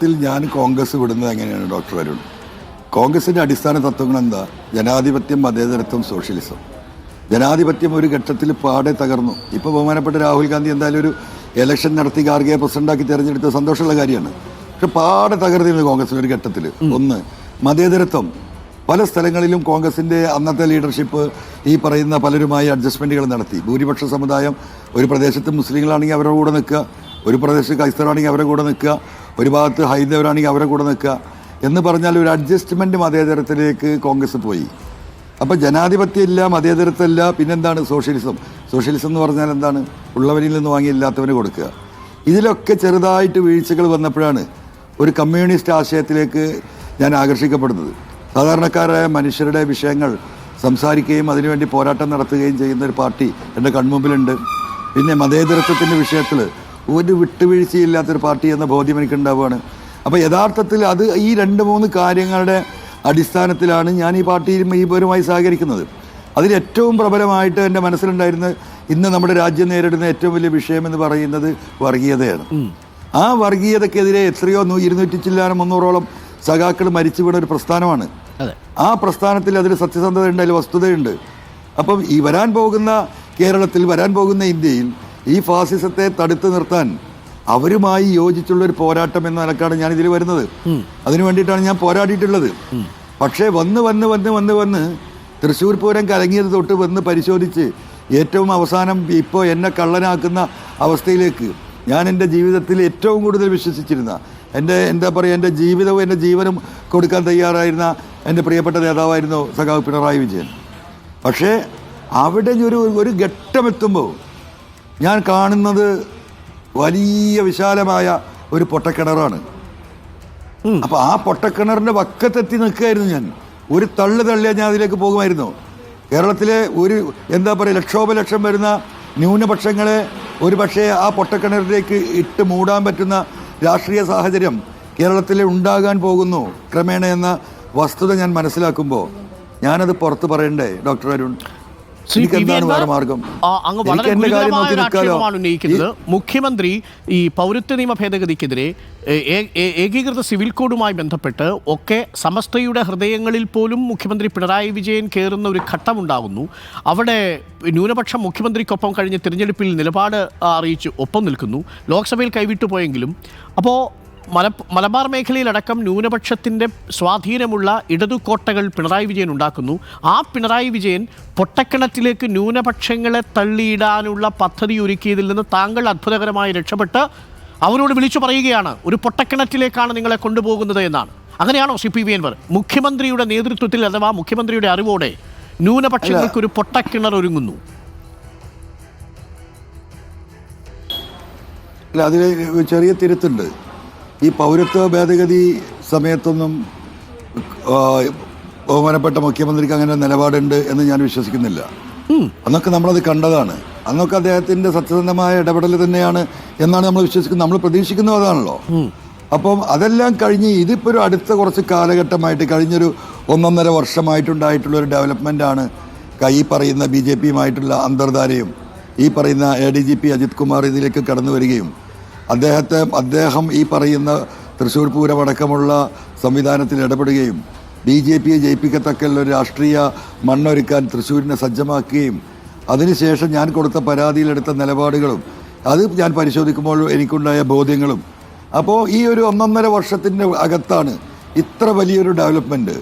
ഞാൻ കോൺഗ്രസ് വിടുന്നത് എങ്ങനെയാണ് ഡോക്ടർ അരുൺ? കോൺഗ്രസിന്റെ അടിസ്ഥാന തത്വങ്ങൾ എന്താ? ജനാധിപത്യം, മതേതരത്വം, സോഷ്യലിസം. ജനാധിപത്യം ഒരു ഘട്ടത്തിൽ പാടെ തകർന്നു. ഇപ്പോൾ ബഹുമാനപ്പെട്ട രാഹുൽ ഗാന്ധി എന്തായാലും ഒരു ഇലക്ഷൻ നടത്തി ഖാർഗെയെ പ്രസിഡന്റാക്കി തിരഞ്ഞെടുത്ത സന്തോഷമുള്ള കാര്യമാണ്. പക്ഷെ പാടെ തകർന്നിരുന്നു കോൺഗ്രസിന് ഒരു ഘട്ടത്തിൽ. ഒന്ന്, മതേതരത്വം. പല സ്ഥലങ്ങളിലും കോൺഗ്രസിന്റെ അന്നത്തെ ലീഡർഷിപ്പ് ഈ പറയുന്ന പലരുമായി അഡ്ജസ്റ്റ്മെന്റുകൾ നടത്തി. ഭൂരിപക്ഷ സമുദായം ഒരു പ്രദേശത്ത് മുസ്ലിങ്ങളാണെങ്കിൽ അവരുടെ കൂടെ നിൽക്കുക, ഒരു പ്രദേശത്ത് ക്രൈസ്തവരാണെങ്കിൽ അവരുടെ കൂടെ നിൽക്കുക, ഒരു ഭാഗത്ത് ഹൈന്ദവരാണെങ്കിൽ അവരുടെ കൂടെ നിൽക്കുക എന്ന് പറഞ്ഞാൽ ഒരു അഡ്ജസ്റ്റ്മെന്റ് മതേതരത്തിലേക്ക് കോൺഗ്രസ് പോയി. അപ്പം ജനാധിപത്യം ഇല്ല, മതേതരത്വം ഇല്ല, പിന്നെന്താണ്? സോഷ്യലിസം. സോഷ്യലിസം എന്ന് പറഞ്ഞാൽ എന്താണ്? ഉള്ളവരിൽ നിന്ന് വാങ്ങി ഇല്ലാത്തവന് കൊടുക്കുക. ഇതിലൊക്കെ ചെറുതായിട്ട് വീഴ്ചകൾ വന്നപ്പോഴാണ് ഒരു കമ്മ്യൂണിസ്റ്റ് ആശയത്തിലേക്ക് ഞാൻ ആകർഷിക്കപ്പെടുന്നത്. സാധാരണക്കാരായ മനുഷ്യരുടെ വിഷയങ്ങൾ സംസാരിക്കുകയും അതിനുവേണ്ടി പോരാട്ടം നടത്തുകയും ചെയ്യുന്ന ഒരു പാർട്ടി എൻ്റെ കൺമുമ്പിലുണ്ട്. പിന്നെ മതേതരത്വത്തിൻ്റെ വിഷയത്തിൽ ഒരു വിട്ടുവീഴ്ചയില്ലാത്തൊരു പാർട്ടി എന്ന ബോധ്യം എനിക്കുണ്ടാവുകയാണ്. അപ്പോൾ യഥാർത്ഥത്തിൽ അത് ഈ 2-3 കാര്യങ്ങളുടെ അടിസ്ഥാനത്തിലാണ് ഞാൻ ഈ പാർട്ടിയും ഇവരുമായി സഹകരിക്കുന്നത്. അതിൽ ഏറ്റവും പ്രബലമായിട്ട് എൻ്റെ മനസ്സിലുണ്ടായിരുന്ന ഇന്ന് നമ്മുടെ രാജ്യം നേരിടുന്ന ഏറ്റവും വലിയ വിഷയം എന്ന് പറയുന്നത് വർഗീയതയാണ്. ആ വർഗീയതക്കെതിരെ എത്രയോ 200 ചില്ലാനം 300ഓളം സഖാക്കൾ മരിച്ചു വീണ ഒരു പ്രസ്ഥാനമാണ്. ആ പ്രസ്ഥാനത്തിൽ അതിൽ സത്യസന്ധതയുണ്ട്, അതിൽ വസ്തുതയുണ്ട്. അപ്പം ഈ വരാൻ പോകുന്ന കേരളത്തിൽ, വരാൻ പോകുന്ന ഇന്ത്യയിൽ ഈ ഫാസിസത്തെ തടുത്തു നിർത്താൻ അവരുമായി യോജിച്ചുള്ളൊരു പോരാട്ടം എന്ന നിലക്കാണ് ഞാൻ ഇതിൽ വരുന്നത്. അതിനു വേണ്ടിയിട്ടാണ് ഞാൻ പോരാടിയിട്ടുള്ളത്. പക്ഷേ വന്ന് തൃശ്ശൂർ പൂരം കലങ്ങിയത് തൊട്ട് വന്ന് പരിശോധിച്ച് ഏറ്റവും അവസാനം ഇപ്പോൾ എന്നെ കള്ളനാക്കുന്ന അവസ്ഥയിലേക്ക് ഞാൻ എൻ്റെ ജീവിതത്തിൽ ഏറ്റവും കൂടുതൽ വിശ്വസിച്ചിരുന്ന, എൻ്റെ ജീവിതവും എൻ്റെ ജീവനും കൊടുക്കാൻ തയ്യാറായിരുന്ന എൻ്റെ പ്രിയപ്പെട്ട നേതാവായിരുന്നു സഖാവ് പിണറായി വിജയൻ. പക്ഷേ അവിടെ ഒരു ഘട്ടമെത്തുമ്പോൾ ഞാൻ കാണുന്നത് വലിയ വിശാലമായ ഒരു പൊട്ടക്കിണറാണ്. അപ്പോൾ ആ പൊട്ടക്കിണറിൻ്റെ വക്കത്തെത്തി നിൽക്കുകയായിരുന്നു ഞാൻ. ഒരു തള്ളിയാൽ ഞാൻ അതിലേക്ക് പോകുമായിരുന്നു. കേരളത്തിലെ ഒരു ലക്ഷോപലക്ഷം വരുന്ന ന്യൂനപക്ഷങ്ങളെ ഒരു പക്ഷേ ആ പൊട്ടക്കിണറിലേക്ക് ഇട്ട് മൂടാൻ പറ്റുന്ന രാഷ്ട്രീയ സാഹചര്യം കേരളത്തിൽ ഉണ്ടാകാൻ പോകുന്നു ക്രമേണ എന്ന വസ്തുത ഞാൻ മനസ്സിലാക്കുമ്പോൾ ഞാനത് പുറത്ത് പറയണ്ടേ ഡോക്ടർ അരുൺ? അങ്ങ് വളരെ ഗുരുതരമായ ഒരു ആക്ഷേപമാണ് ഉന്നയിക്കുന്നത്. മുഖ്യമന്ത്രി ഈ പൗരത്വ നിയമ ഭേദഗതിക്കെതിരെ ഏകീകൃത സിവിൽ കോഡുമായി ബന്ധപ്പെട്ട് ഒക്കെ സമസ്തയുടെ ഹൃദയങ്ങളിൽ പോലും മുഖ്യമന്ത്രി പിണറായി വിജയൻ കയറുന്ന ഒരു ഘട്ടമുണ്ടാകുന്നു. അവിടെ ന്യൂനപക്ഷം മുഖ്യമന്ത്രിക്കൊപ്പം കഴിഞ്ഞ തിരഞ്ഞെടുപ്പിൽ നിലപാട് അറിയിച്ച് ഒപ്പം നിൽക്കുന്നു. ലോക്സഭയിൽ കൈവിട്ടു പോയെങ്കിലും അപ്പോൾ മലബാർ മേഖലയിലടക്കം ന്യൂനപക്ഷത്തിൻ്റെ സ്വാധീനമുള്ള ഇടതുകോട്ടകൾ പിണറായി വിജയൻ ഉണ്ടാക്കുന്നു. ആ പിണറായി വിജയൻ പൊട്ടക്കിണറ്റിലേക്ക് ന്യൂനപക്ഷങ്ങളെ തള്ളിയിടാനുള്ള പദ്ധതി ഒരുക്കിയതിൽ നിന്ന് താങ്കൾ അത്ഭുതകരമായി രക്ഷപ്പെട്ട് അവരോട് വിളിച്ചു പറയുകയാണ്, ഒരു പൊട്ടക്കിണറ്റിലേക്കാണ് നിങ്ങളെ കൊണ്ടുപോകുന്നത് എന്നാണ്. അങ്ങനെയാണോ CPV അൻവർ മുഖ്യമന്ത്രിയുടെ നേതൃത്വത്തിൽ അഥവാ മുഖ്യമന്ത്രിയുടെ അറിവോടെ ന്യൂനപക്ഷങ്ങൾക്കൊരു പൊട്ടക്കിണർ ഒരുങ്ങുന്നു? അതിൽ ചെറിയ തിരുത്തുണ്ട്. ഈ പൗരത്വ ഭേദഗതി സമയത്തൊന്നും ബഹുമാനപ്പെട്ട മുഖ്യമന്ത്രിക്ക് അങ്ങനെ നിലപാടുണ്ട് എന്ന് ഞാൻ വിശ്വസിക്കുന്നില്ല. അന്നൊക്കെ നമ്മളത് കണ്ടതാണ്. അന്നൊക്കെ അദ്ദേഹത്തിൻ്റെ സത്യസന്ധമായ ഇടപെടൽ തന്നെയാണ് എന്നാണ് നമ്മൾ വിശ്വസിക്കുന്നത്, നമ്മൾ പ്രതീക്ഷിക്കുന്നത് അതാണല്ലോ. അപ്പം അതെല്ലാം കഴിഞ്ഞ് ഇതിപ്പോൾ ഒരു അടുത്ത കുറച്ച് കാലഘട്ടമായിട്ട് കഴിഞ്ഞൊരു 1.5 വർഷമായിട്ടുണ്ടായിട്ടുള്ളൊരു ഡെവലപ്മെൻറ്റാണ് ഈ പറയുന്ന BJPയുമായിട്ടുള്ള അന്തർധാരയും ഈ പറയുന്ന ADGP അജിത് കുമാർ ഇതിലേക്ക് കടന്നു വരികയും അദ്ദേഹം ഈ പറയുന്ന തൃശ്ശൂർ പൂരമടക്കമുള്ള സംവിധാനത്തിൽ ഇടപെടുകയും BJPയെ ജയിപ്പിക്കത്തക്കുള്ള ഒരു രാഷ്ട്രീയ മണ്ണൊരുക്കാൻ തൃശ്ശൂരിനെ സജ്ജമാക്കുകയും അതിനുശേഷം ഞാൻ കൊടുത്ത പരാതിയിലെടുത്ത നിലപാടുകളും അത് ഞാൻ പരിശോധിക്കുമ്പോൾ എനിക്കുണ്ടായ ബോധ്യങ്ങളും, അപ്പോൾ ഈ ഒരു 1.5 വർഷത്തിൻ്റെ അകത്താണ് ഇത്ര വലിയൊരു ഡെവലപ്മെൻറ്റ്.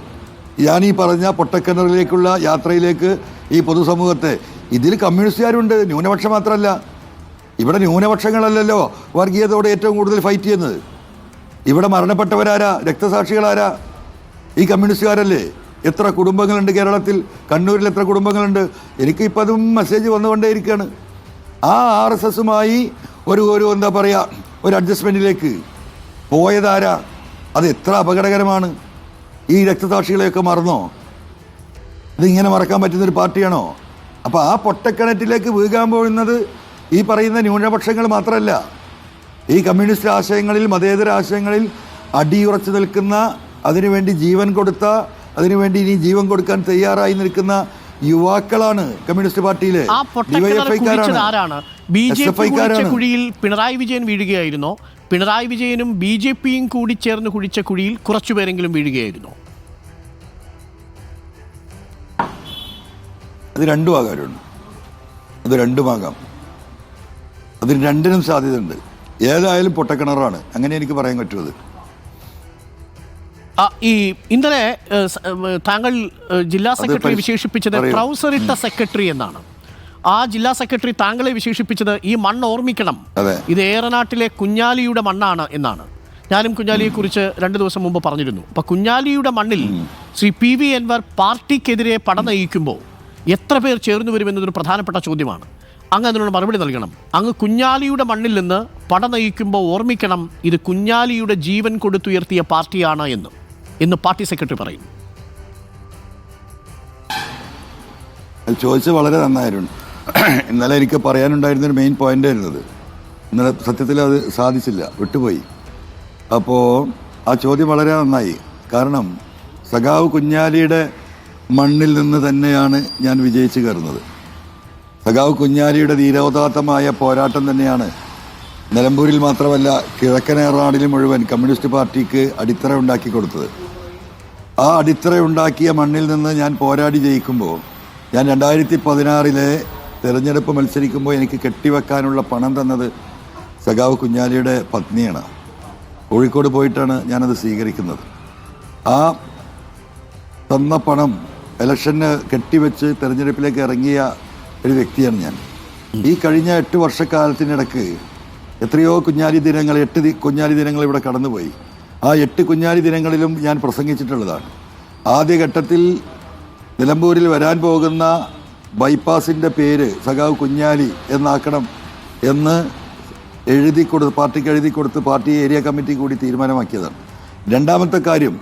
ഞാൻ ഈ പറഞ്ഞ പൊട്ടക്കിണറിലേക്കുള്ള യാത്രയിലേക്ക് ഈ പൊതുസമൂഹത്തെ, ഇതിൽ കമ്മ്യൂണിസ്റ്റുകാരുണ്ട്, ന്യൂനപക്ഷം മാത്രമല്ല. ഇവിടെ ന്യൂനപക്ഷങ്ങളല്ലല്ലോ വർഗീയതയോട് ഏറ്റവും കൂടുതൽ ഫൈറ്റ് ചെയ്യുന്നത്. ഇവിടെ മരണപ്പെട്ടവരാരാ? രക്തസാക്ഷികളാരാ? ഈ കമ്മ്യൂണിസ്റ്റുകാരല്ലേ? എത്ര കുടുംബങ്ങളുണ്ട് കേരളത്തിൽ? കണ്ണൂരിൽ എത്ര കുടുംബങ്ങളുണ്ട്? എനിക്കിപ്പോൾ അതും മെസ്സേജ് വന്നുകൊണ്ടേയിരിക്കുകയാണ്. ആ RSSുമായി ഒരു അഡ്ജസ്റ്റ്മെൻറ്റിലേക്ക് പോയതാരാ? അത് എത്ര അപകടകരമാണ്. ഈ രക്തസാക്ഷികളെയൊക്കെ മറന്നോ? ഇതിങ്ങനെ മറക്കാൻ പറ്റുന്നൊരു പാർട്ടിയാണോ? അപ്പോൾ ആ പൊട്ടക്കിണറ്റിലേക്ക് വീകാൻ പോകുന്നത് ഈ പറയുന്ന ന്യൂനപക്ഷങ്ങൾ മാത്രമല്ല, ഈ കമ്മ്യൂണിസ്റ്റ് ആശയങ്ങളിൽ, മതേതര ആശയങ്ങളിൽ അടിയുറച്ചു നിൽക്കുന്ന, അതിനുവേണ്ടി ജീവൻ കൊടുത്ത, അതിനുവേണ്ടി ഇനി ജീവൻ കൊടുക്കാൻ തയ്യാറായി നിൽക്കുന്ന യുവാക്കളാണ് കമ്മ്യൂണിസ്റ്റ് പാർട്ടിയിലെ. ഡിവൈഎഫ്ഐക്കാരാണ്. BJP കുഴിച്ച കുഴിയിൽ പിണറായി വിജയൻ വീഴുകയായിരുന്നോ? പിണറായി വിജയനും BJPയും കൂടി ചേർന്ന് കുഴിച്ച കുഴിയിൽ കുറച്ചുപേരെങ്കിലും വീഴുകയായിരുന്നോ? അത് രണ്ടും ആകാറുണ്ട്. അത് രണ്ടുമാകാം. അതിന് രണ്ടിനും സാധ്യതയുണ്ട്. ഏതായാലും പൊട്ടക്കിണറാണ്, അങ്ങനെ എനിക്ക് പറയാൻ പറ്റുന്നത്. ഈ ഇന്നലെ താങ്കൾ ജില്ലാ സെക്രട്ടറി വിശേഷിപ്പിച്ചത് ട്രൗസർ ഇട്ട സെക്രട്ടറി എന്നാണ്. ആ ജില്ലാ സെക്രട്ടറി താങ്കളെ വിശേഷിപ്പിച്ചത് ഈ മണ്ണ് ഓർമ്മിക്കണം, ഇത് ഏറനാട്ടിലെ കുഞ്ഞാലിയുടെ മണ്ണാണ് എന്നാണ്. ഞാനും കുഞ്ഞാലിയെക്കുറിച്ച് 2 ദിവസം മുമ്പ് പറഞ്ഞിരുന്നു. അപ്പം കുഞ്ഞാലിയുടെ മണ്ണിൽ ശ്രീ PV അൻവർ പാർട്ടിക്കെതിരെ പട നയിക്കുമ്പോൾ എത്ര പേർ ചേർന്ന് വരുമെന്നതൊരു പ്രധാനപ്പെട്ട ചോദ്യമാണ്. അങ്ങ് അതിനുള്ള മറുപടി നൽകണം. അങ്ങ് കുഞ്ഞാലിയുടെ മണ്ണിൽ നിന്ന് പട നയിക്കുമ്പോൾ ഓർമ്മിക്കണം, ഇത് കുഞ്ഞാലിയുടെ ജീവൻ കൊടുത്തുയർത്തിയ പാർട്ടിയാണ് എന്ന് പാർട്ടി സെക്രട്ടറി പറയുന്നു. ചോദിച്ചത് വളരെ നന്നായിരുന്നു. ഇന്നലെ എനിക്ക് പറയാനുണ്ടായിരുന്നൊരു മെയിൻ പോയിന്റ് ആയിരുന്നത്. ഇന്നലെ സത്യത്തിൽ അത് സാധിച്ചില്ല, വിട്ടുപോയി. അപ്പോൾ ആ ചോദ്യം വളരെ നന്നായി. കാരണം സഖാവ് കുഞ്ഞാലിയുടെ മണ്ണിൽ നിന്ന് തന്നെയാണ് ഞാൻ വിജയിച്ചു കയറുന്നത്. സഖാവ് കുഞ്ഞാലിയുടെ ധീരോദാത്തമായ പോരാട്ടം തന്നെയാണ് നിലമ്പൂരിൽ മാത്രമല്ല കിഴക്കൻ ഏറനാടിൽ മുഴുവൻ കമ്മ്യൂണിസ്റ്റ് പാർട്ടിക്ക് അടിത്തറ ഉണ്ടാക്കി കൊടുത്തത്. ആ അടിത്തറ ഉണ്ടാക്കിയ മണ്ണിൽ നിന്ന് ഞാൻ പോരാടി ജയിക്കുമ്പോൾ, ഞാൻ 2016 തെരഞ്ഞെടുപ്പ് മത്സരിക്കുമ്പോൾ എനിക്ക് കെട്ടിവെക്കാനുള്ള പണം തന്നത് സഖാവ് കുഞ്ഞാലിയുടെ പത്നിയാണ്. കോഴിക്കോട് പോയിട്ടാണ് ഞാനത് സ്വീകരിക്കുന്നത്. ആ തന്ന പണം ഇലക്ഷന് കെട്ടിവെച്ച് തെരഞ്ഞെടുപ്പിലേക്ക് ഇറങ്ങിയ ഒരു വ്യക്തിയാണ് ഞാൻ. ഈ കഴിഞ്ഞ 8 വർഷക്കാലത്തിനിടക്ക് എത്രയോ കുഞ്ഞാലി ദിനങ്ങൾ, 8 കുഞ്ഞാലി ദിനങ്ങൾ ഇവിടെ കടന്നുപോയി. ആ 8 കുഞ്ഞാലി ദിനങ്ങളിലും ഞാൻ പ്രസംഗിച്ചിട്ടുള്ളതാണ്. ആദ്യഘട്ടത്തിൽ നിലമ്പൂരിൽ വരാൻ പോകുന്ന ബൈപ്പാസിൻ്റെ പേര് സഖാവ് കുഞ്ഞാലി എന്നാക്കണം എന്ന് പാർട്ടിക്ക് എഴുതി കൊടുത്ത് പാർട്ടി ഏരിയ കമ്മിറ്റി കൂടി തീരുമാനമാക്കിയതാണ്. രണ്ടാമത്തെ കാര്യം,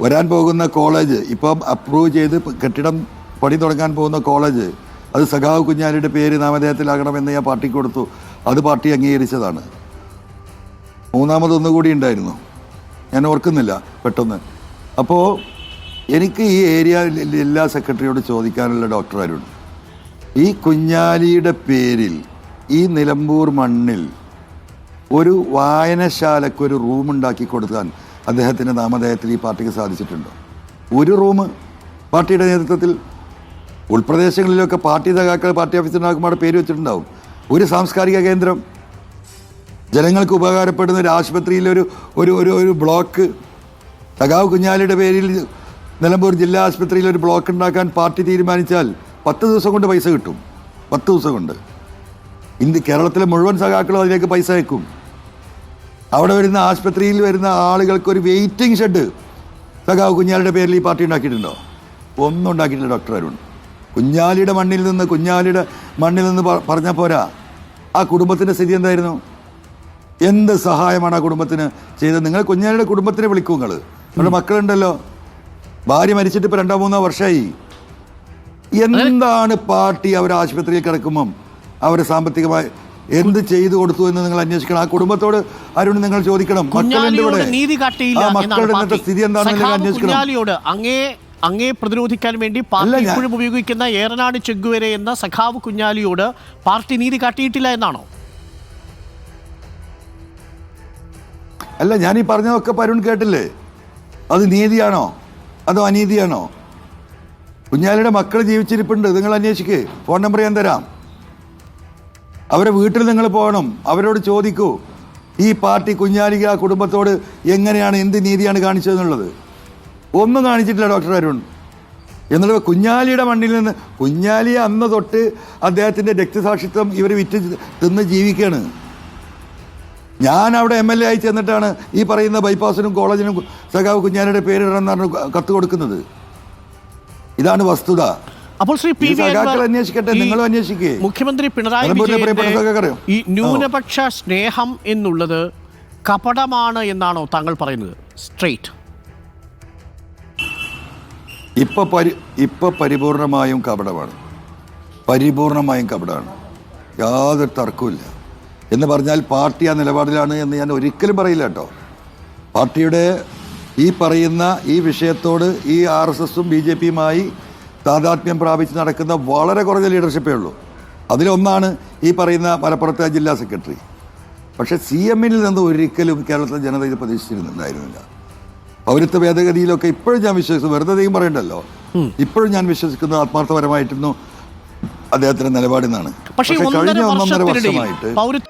വരാൻ പോകുന്ന കോളേജ് ഇപ്പം അപ്രൂവ് ചെയ്ത് കെട്ടിടം പണി തുടങ്ങാൻ പോകുന്ന കോളേജ് അത് സഖാവ് കുഞ്ഞാലിയുടെ പേര് നാമധേയത്തിലാകണമെന്ന് ഞാൻ പാർട്ടിക്ക് കൊടുത്തു. അത് പാർട്ടി അംഗീകരിച്ചതാണ്. മൂന്നാമതൊന്നുകൂടി ഉണ്ടായിരുന്നു, ഞാൻ ഓർക്കുന്നില്ല പെട്ടെന്ന്. അപ്പോൾ എനിക്ക് ഈ ഏരിയ ജില്ലാ സെക്രട്ടറിയോട് ചോദിക്കാനുള്ള ഡോക്ടർ അരുൺ, ഈ കുഞ്ഞാലിയുടെ പേരിൽ ഈ നിലമ്പൂർ മണ്ണിൽ ഒരു വായനശാലയ്ക്കൊരു റൂം ഉണ്ടാക്കി കൊടുക്കാൻ അദ്ദേഹത്തിൻ്റെ നാമധേയത്തിൽ ഈ പാർട്ടിക്ക് സാധിച്ചിട്ടുണ്ടോ? ഒരു റൂം പാർട്ടിയുടെ നേതൃത്വത്തിൽ ഉൾപ്രദേശങ്ങളിലൊക്കെ പാർട്ടി സഖാക്കൾ പാർട്ടി ഓഫീസിനുണ്ടാക്കുമ്പോൾ പേര് വെച്ചിട്ടുണ്ടാവും. ഒരു സാംസ്കാരിക കേന്ദ്രം, ജനങ്ങൾക്ക് ഉപകാരപ്പെടുന്ന ഒരു ആശുപത്രിയിലൊരു ഒരു ഒരു ഒരു ബ്ലോക്ക്, സഖാവ് കുഞ്ഞാലിയുടെ പേരിൽ നിലമ്പൂർ ജില്ലാ ആശുപത്രിയിൽ ഒരു ബ്ലോക്ക് ഉണ്ടാക്കാൻ പാർട്ടി തീരുമാനിച്ചാൽ 10 ദിവസം കൊണ്ട് പൈസ കിട്ടും. 10 ദിവസം കൊണ്ട് കേരളത്തിലെ മുഴുവൻ സഖാക്കളും അതിലേക്ക് പൈസ അയക്കും. അവിടെ വരുന്ന ആശുപത്രിയിൽ വരുന്ന ആളുകൾക്ക് ഒരു വെയിറ്റിംഗ് ഷെഡ് സഖാവ് കുഞ്ഞാലിയുടെ പേരിൽ ഈ പാർട്ടി ഉണ്ടാക്കിയിട്ടുണ്ടോ? ഒന്നും ഉണ്ടാക്കിയിട്ടില്ല ഡോക്ടർ അരുൺ. കുഞ്ഞാലിയുടെ മണ്ണിൽ നിന്ന് പറഞ്ഞാൽ പോരാ. ആ കുടുംബത്തിൻ്റെ സ്ഥിതി എന്തായിരുന്നു? എന്ത് സഹായമാണ് ആ കുടുംബത്തിന് ചെയ്തത്? നിങ്ങൾ കുഞ്ഞാലിയുടെ കുടുംബത്തിനെ വിളിക്കൂ. നിങ്ങൾ അവരുടെ മക്കളുണ്ടല്ലോ, ഭാര്യ മരിച്ചിട്ട് ഇപ്പോൾ 2-3 വർഷമായി. എന്താണ് പാർട്ടി അവർ ആശുപത്രിയിൽ കിടക്കുമ്പം അവർ സാമ്പത്തികമായി എന്ത് ചെയ്തു കൊടുത്തു എന്ന് നിങ്ങൾ അന്വേഷിക്കണം. ആ കുടുംബത്തോട് ആരോട് നിങ്ങൾ ചോദിക്കണം. മക്കളുടെ ഇന്നത്തെ സ്ഥിതി എന്താണെന്ന് അന്വേഷിക്കണം. അങ്ങേ പ്രതിരോധിക്കാൻ വേണ്ടി പാർട്ടി ഇപ്പോഴും ഉപയോഗിക്കുന്ന ഏറനാട് ചെഗ്ഗുവരെ എന്ന സഖാവ് കുഞ്ഞാലിയോട് പാർട്ടി നീതി കാട്ടിയിട്ടില്ല എന്നാണോ? അല്ല, ഞാനീ പറഞ്ഞതൊക്കെ പരുൺ കേട്ടില്ലേ? അത് നീതിയാണോ അതോ അനീതിയാണോ? കുഞ്ഞാലിയുടെ മക്കൾ ജീവിച്ചിരിപ്പുണ്ട്, നിങ്ങൾ അന്വേഷിക്കേ. ഫോൺ നമ്പർ ഞാൻ തരാം. അവരെ വീട്ടിൽ നിങ്ങൾ പോകണം, അവരോട് ചോദിക്കൂ ഈ പാർട്ടി കുഞ്ഞാലിക്ക് ആ കുടുംബത്തോട് എങ്ങനെയാണ്, എന്ത് നീതിയാണ് കാണിച്ചതെന്നുള്ളത്. ഒന്നും കാണിച്ചിട്ടില്ല ഡോക്ടർ അരുൺ. എന്നുള്ള കുഞ്ഞാലിയുടെ മണ്ണിൽ നിന്ന്, കുഞ്ഞാലിയെ അന്ന് തൊട്ട് അദ്ദേഹത്തിൻ്റെ രക്തസാക്ഷിത്വം ഇവർ വിറ്റ് തിന്ന് ജീവിക്കുകയാണ്. ഞാൻ അവിടെ MLA ആയി ചെന്നിട്ടാണ് ഈ പറയുന്ന ബൈപ്പാസിനും കോളേജിനും സഖാവ് കുഞ്ഞാലിയുടെ പേരിടണമെന്ന് പറഞ്ഞ് കത്ത് കൊടുക്കുന്നത്. ഇതാണ് വസ്തുത. അപ്പോൾ ശ്രീ PV അൻവർ അന്വേഷിക്കട്ടെ, നിങ്ങളും അന്വേഷിക്കേ. മുഖ്യമന്ത്രി പിണറായി വിജയന്റെ ഈ ന്യൂനപക്ഷ സ്നേഹം എന്നുള്ളത് കപടമാണ് എന്നാണോ താങ്കൾ പറയുന്നത്? സ്ട്രെയിറ്റ് ഇപ്പൊ പരിപൂർണമായും കപടമാണ്. പരിപൂർണമായും കപടമാണ്, യാതൊരു തർക്കവുമില്ല. എന്ന് പറഞ്ഞാൽ പാർട്ടി ആ നിലപാടിലാണ് എന്ന് ഞാൻ ഒരിക്കലും പറയില്ല കേട്ടോ. പാർട്ടിയുടെ ഈ പറയുന്ന ഈ വിഷയത്തോട് ഈ RSSും BJPയുമായി താതാത്മ്യം പ്രാപിച്ച് നടക്കുന്ന വളരെ കുറഞ്ഞ ലീഡർഷിപ്പേ ഉള്ളൂ. അതിലൊന്നാണ് ഈ പറയുന്ന മലപ്പുറത്തെ ജില്ലാ സെക്രട്ടറി. പക്ഷേ CM-ൽ നിന്ന് ഒരിക്കലും കേരളത്തിലെ ജനത ഇത് പ്രതീക്ഷിച്ചിരുന്നുണ്ടായിരുന്നില്ല. പൗരത്വ ഭേദഗതിയിലൊക്കെ ഇപ്പോഴും ഞാൻ വിശ്വസിക്കുന്നു, വെറുതെ അധികം പറയണ്ടല്ലോ, ഇപ്പോഴും ഞാൻ വിശ്വസിക്കുന്നത് ആത്മാർത്ഥപരമായിട്ടിരുന്നു അദ്ദേഹത്തിന്റെ നിലപാടിന്നാണ്. പക്ഷേ കഴിഞ്ഞ 1.5 വർഷത്തിനിടയിൽ വർഷമായിട്ട് പൗരത്വ